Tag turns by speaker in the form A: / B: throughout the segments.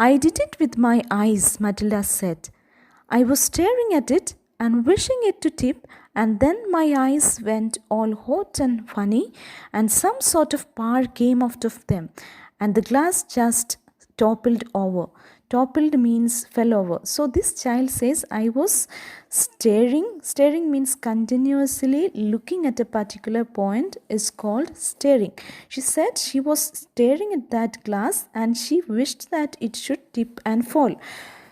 A: I did it with my eyes, Matilda said. I was staring at it and wishing it to tip, and then my eyes went all hot and funny, and some sort of power came out of them, and the glass just toppled over. Toppled means fell over. So this child says, I was staring. Staring means continuously looking at a particular point is called staring. She said she was staring at that glass and she wished that it should tip and fall.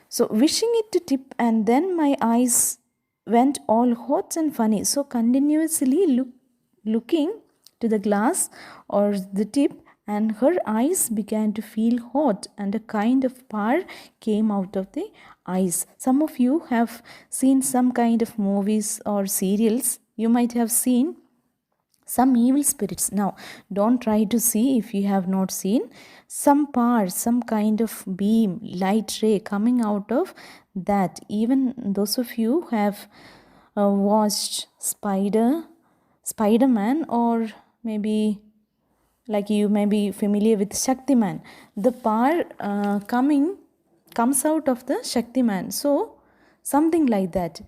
A: So wishing it to tip, and then my eyes went all hot and funny. So continuously looking to the glass or the tip, and her eyes began to feel hot, and a kind of fire came out of the eyes. Some of you have seen some kind of movies or serials. You might have seen some evil spirits. Now, don't try to see if you have not seen. Some power, some kind of beam, light ray coming out of that. Even those of you who have watched Spider-Man, or maybe like you may be familiar with Shaktiman. The power comes out of the Shaktiman. So, something like that.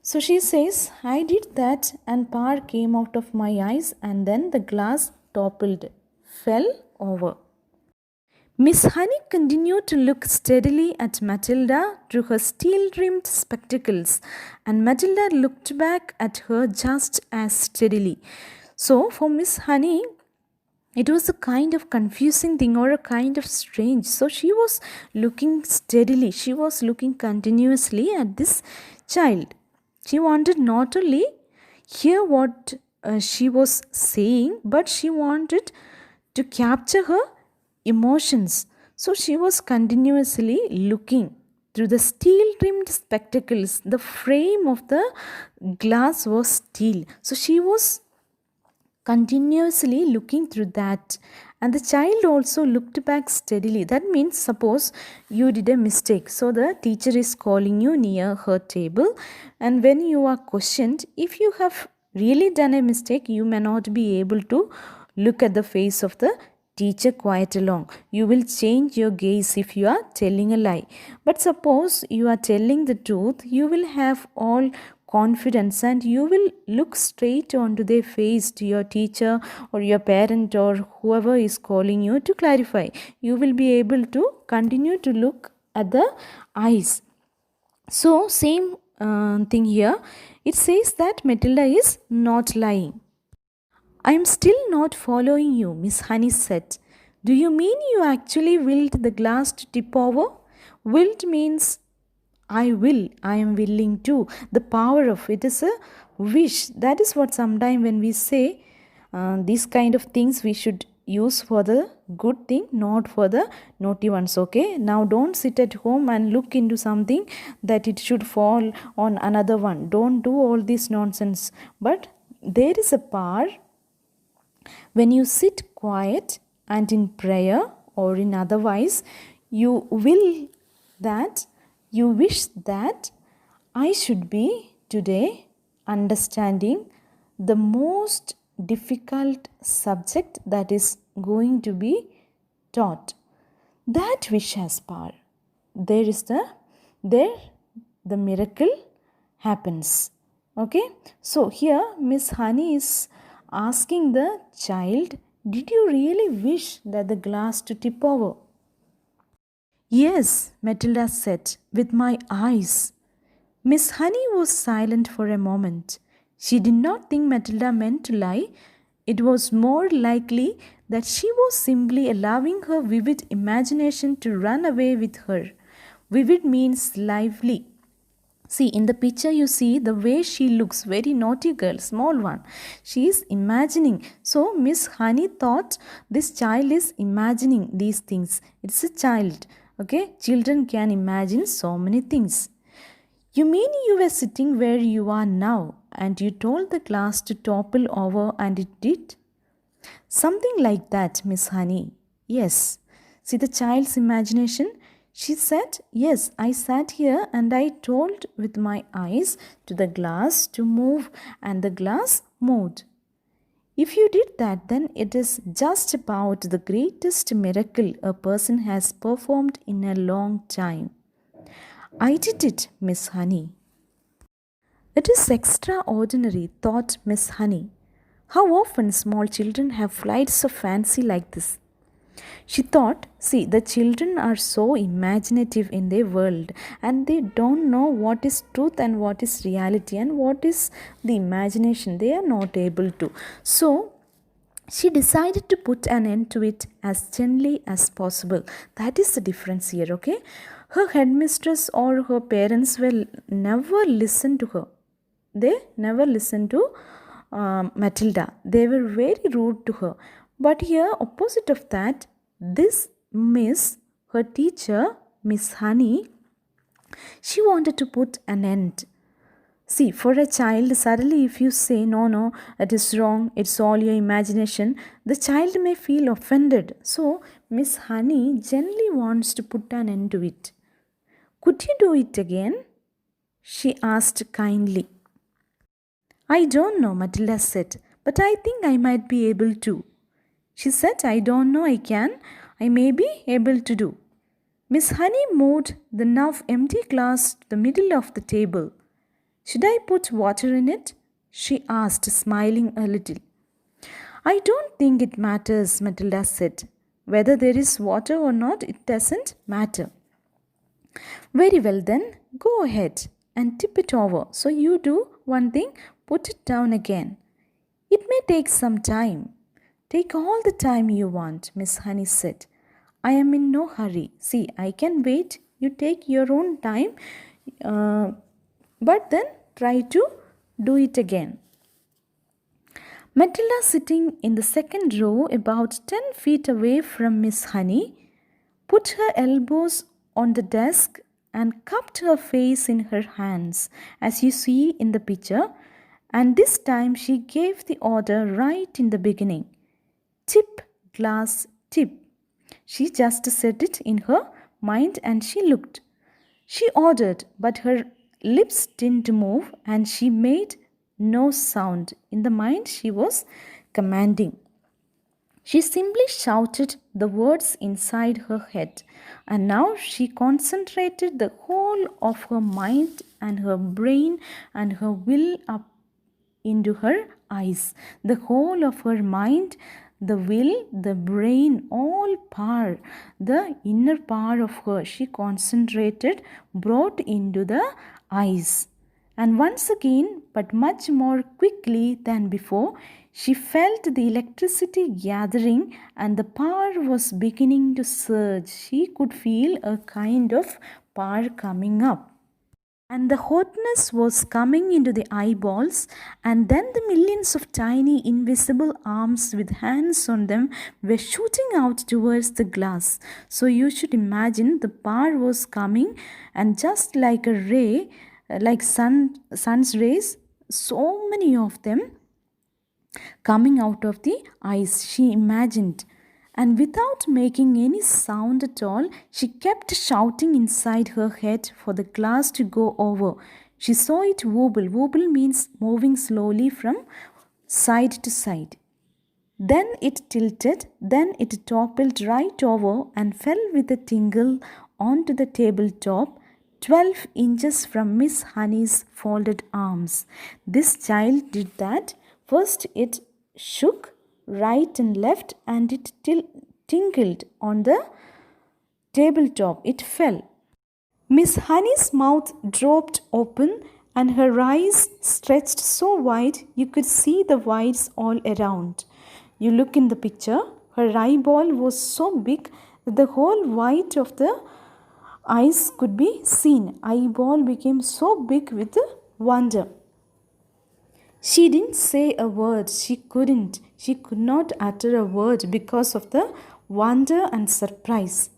A: So she says, I did that and power came out of my eyes, and then the glass toppled, fell over. Miss Honey continued to look steadily at Matilda through her steel-rimmed spectacles, and Matilda looked back at her just as steadily. So for Miss Honey, it was a kind of confusing thing or a kind of strange. So she was looking steadily, she was looking continuously at this child. She wanted not only hear what she was saying, but she wanted to capture her emotions. So she was continuously looking through the steel-rimmed spectacles. The frame of the glass was steel. So she was continuously looking through that, and the child also looked back steadily. That means, suppose you did a mistake, so the teacher is calling you near her table, and when you are questioned, if you have really done a mistake, you may not be able to look at the face of the teacher quite long. You will change your gaze if you are telling a lie. But suppose you are telling the truth, you will have all confidence and you will look straight onto their face, to your teacher or your parent or whoever is calling you, to clarify. You will be able to continue to look at the eyes. So same thing here. It says that Matilda is not lying. I am still not following you, Miss Honey said. Do you mean you actually willed the glass to tip over? Willed means I will, I am willing to. The power of it is a wish. That is what sometimes when we say these kind of things, we should use for the good thing, not for the naughty ones. Okay, now don't sit at home and look into something that it should fall on another one. Don't do all this nonsense. But there is a power when you sit quiet and in prayer or in otherwise, you will that, you wish that I should be today understanding the most difficult subject that is going to be taught. That wish has power. There the miracle happens. Okay, so here Miss Honey is asking the child, did you really wish that the glass to tip over? Yes, Matilda said, with my eyes. Miss Honey was silent for a moment. She did not think Matilda meant to lie. It was more likely that she was simply allowing her vivid imagination to run away with her. Vivid means lively. See, in the picture you see the way she looks, very naughty girl, small one. She is imagining. So Miss Honey thought this child is imagining these things. It's a child. Okay, children can imagine so many things. You mean you were sitting where you are now and you told the glass to topple over and it did? Something like that, Miss Honey. Yes. See the child's imagination? She said, yes, I sat here and I told with my eyes to the glass to move, and the glass moved. If you did that, then it is just about the greatest miracle a person has performed in a long time. I did it, Miss Honey. It is extraordinary, thought Miss Honey. How often small children have flights of fancy like this. She thought, see, the children are so imaginative in their world and they don't know what is truth and what is reality and what is the imagination. They are not able to. So, she decided to put an end to it as gently as possible. That is the difference here, okay? Her headmistress or her parents will never listen to her. They never listened to Matilda. They were very rude to her. But here, opposite of that, this miss, her teacher, Miss Honey, she wanted to put an end. See, for a child, suddenly if you say, no, no, it is wrong, it's all your imagination, the child may feel offended. So, Miss Honey gently wants to put an end to it. Could you do it again? She asked kindly. I don't know, Matilda said, but I think I might be able to. She said, I don't know, I can. I may be able to do. Miss Honey moved the now empty glass to the middle of the table. Should I put water in it? She asked, smiling a little. I don't think it matters, Matilda said. Whether there is water or not, it doesn't matter. Very well then, go ahead and tip it over. So you do one thing, put it down again. It may take some time. Take all the time you want, Miss Honey said. I am in no hurry. See, I can wait. You take your own time, but then try to do it again. Matilda, sitting in the second row about 10 feet away from Miss Honey, put her elbows on the desk and cupped her face in her hands, as you see in the picture, and this time she gave the order right in the beginning. Tip, glass, tip. She just said it in her mind and she looked. She ordered, but her lips didn't move and she made no sound. In the mind, she was commanding. She simply shouted the words inside her head, and now she concentrated the whole of her mind and her brain and her will up into her eyes. The whole of her mind, the will, the brain, all power, the inner power of her, she concentrated, brought into the eyes. And once again, but much more quickly than before, she felt the electricity gathering and the power was beginning to surge. She could feel a kind of power coming up. And the hotness was coming into the eyeballs, and then the millions of tiny invisible arms with hands on them were shooting out towards the glass. So you should imagine the power was coming, and just like a ray, like sun's rays, so many of them coming out of the eyes, she imagined. And without making any sound at all, she kept shouting inside her head for the glass to go over. She saw it wobble. Wobble means moving slowly from side to side. Then it tilted, then it toppled right over and fell with a tingle onto the tabletop, 12 inches from Miss Honey's folded arms. This child did that. First it shook right and left and it tingled on the tabletop. It fell. Miss Honey's mouth dropped open and her eyes stretched so wide you could see the whites all around. You look in the picture, her eyeball was so big that the whole white of the eyes could be seen. Eyeball became so big with wonder. She didn't say a word. She couldn't. She could not utter a word because of the wonder and surprise.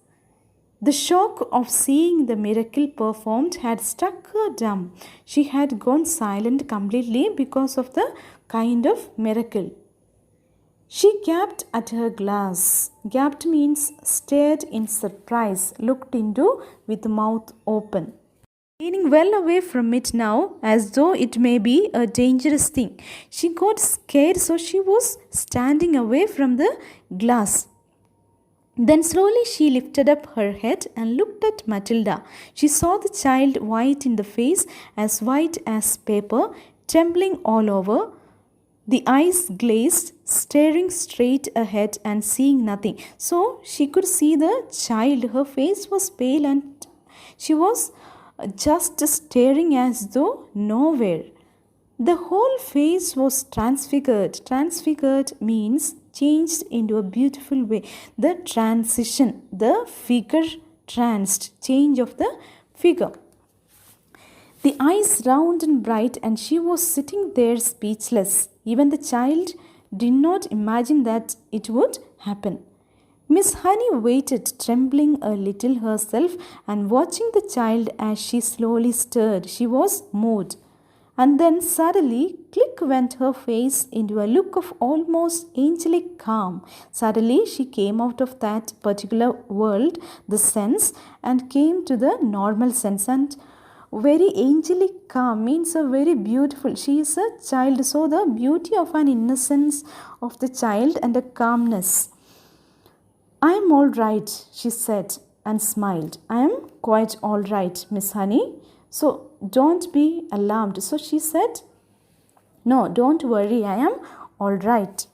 A: The shock of seeing the miracle performed had struck her dumb. She had gone silent completely because of the kind of miracle. She gaped at her glass. Gaped means stared in surprise, looked into with mouth open. leaning well away from it now, as though it may be a dangerous thing. She got scared, so she was standing away from the glass. Then slowly she lifted up her head and looked at Matilda. She saw the child white in the face, as white as paper, trembling all over. The eyes glazed, staring straight ahead and seeing nothing. So she could see the child. Her face was pale and she was just staring as though nowhere. The whole face was transfigured. Transfigured means changed into a beautiful way. The transition, the figure tranced, change of the figure. The eyes round and bright, and she was sitting there speechless. Even the child did not imagine that it would happen. Miss Honey waited, trembling a little herself and watching the child as she slowly stirred. She was moved. And then suddenly, click went her face into a look of almost angelic calm. Suddenly, she came out of that particular world, the sense, and came to the normal sense. And very angelic calm means a very beautiful. She is a child, so the beauty of an innocence of the child and a calmness. I am all right, she said and smiled. I am quite all right, Miss Honey. So don't be alarmed. So she said, no, don't worry, I am all right.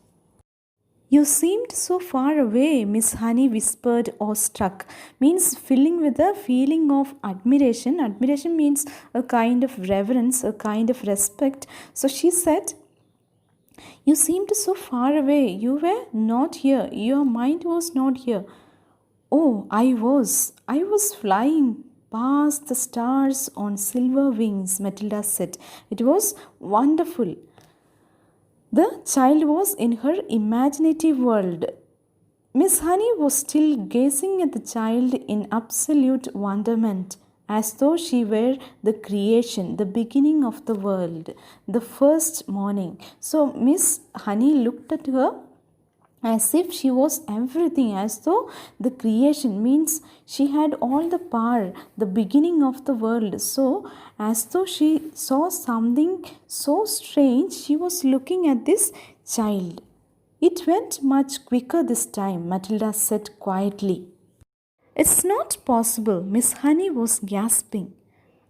A: You seemed so far away, Miss Honey whispered, awestruck. Means filling with a feeling of admiration. Admiration means a kind of reverence, a kind of respect. So she said, you seemed so far away. You were not here. Your mind was not here. Oh, I was. I was flying past the stars on silver wings, Matilda said. It was wonderful. The child was in her imaginative world. Miss Honey was still gazing at the child in absolute wonderment, as though she were the creation, the beginning of the world, the first morning. So Miss Honey looked at her as if she was everything, as though the creation means she had all the power, the beginning of the world. So as though she saw something so strange, she was looking at this child. It went much quicker this time, Matilda said quietly. It's not possible, Miss Honey was gasping.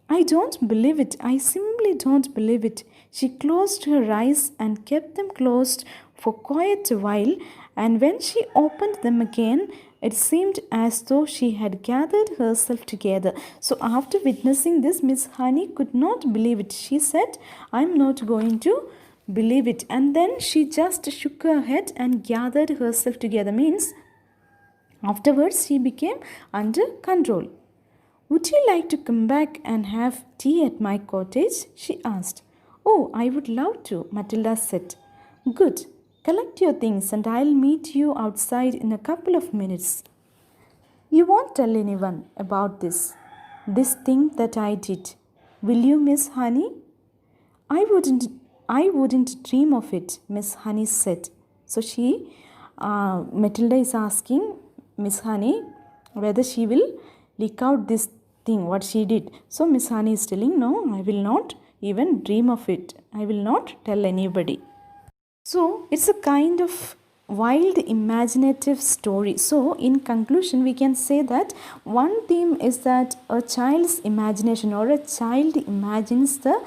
A: I don't believe it. I simply don't believe it. She closed her eyes and kept them closed for quite a while, and when she opened them again, it seemed as though she had gathered herself together. So after witnessing this, Miss Honey could not believe it. She said, I'm not going to believe it. And then she just shook her head and gathered herself together. Means afterwards she became under control. Would you like to come back and have tea at my cottage? She asked. Oh, I would love to, Matilda said. Good. Collect your things and I'll meet you outside in a couple of minutes. You won't tell anyone about this thing that I did. Will you, Miss Honey? I wouldn't dream of it, Miss Honey said. So Matilda is asking Miss Honey whether she will leak out this thing, what she did. So Miss Honey is telling, no, I will not even dream of it. I will not tell anybody. So it's a kind of wild imaginative story. So in conclusion, we can say that one theme is that a child's imagination or a child imagines the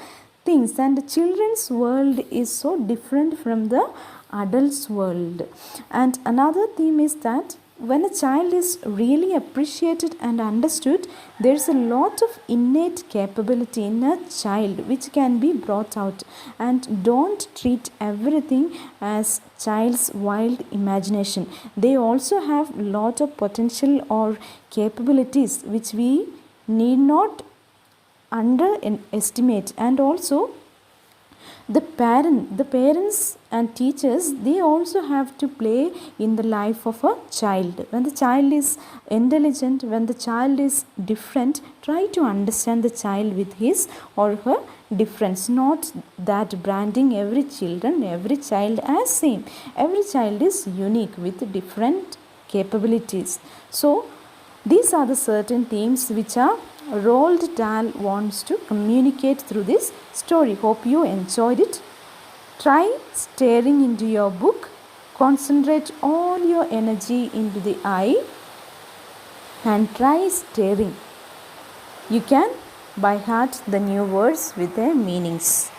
A: things, and the children's world is so different from the adult's world. And another theme is that when a child is really appreciated and understood, there's a lot of innate capability in a child which can be brought out. And don't treat everything as child's wild imagination. They also have a lot of potential or capabilities which we need not underestimate. And also the parents and teachers, they also have to play in the life of a child. When the child is intelligent, when the child is different, try to understand the child with his or her difference. Not that branding every child as same. Every child is unique with different capabilities. So these are the certain themes which are Roald Dahl wants to communicate through this story. Hope you enjoyed it. Try staring into your book. Concentrate all your energy into the eye and try staring. You can by heart the new words with their meanings.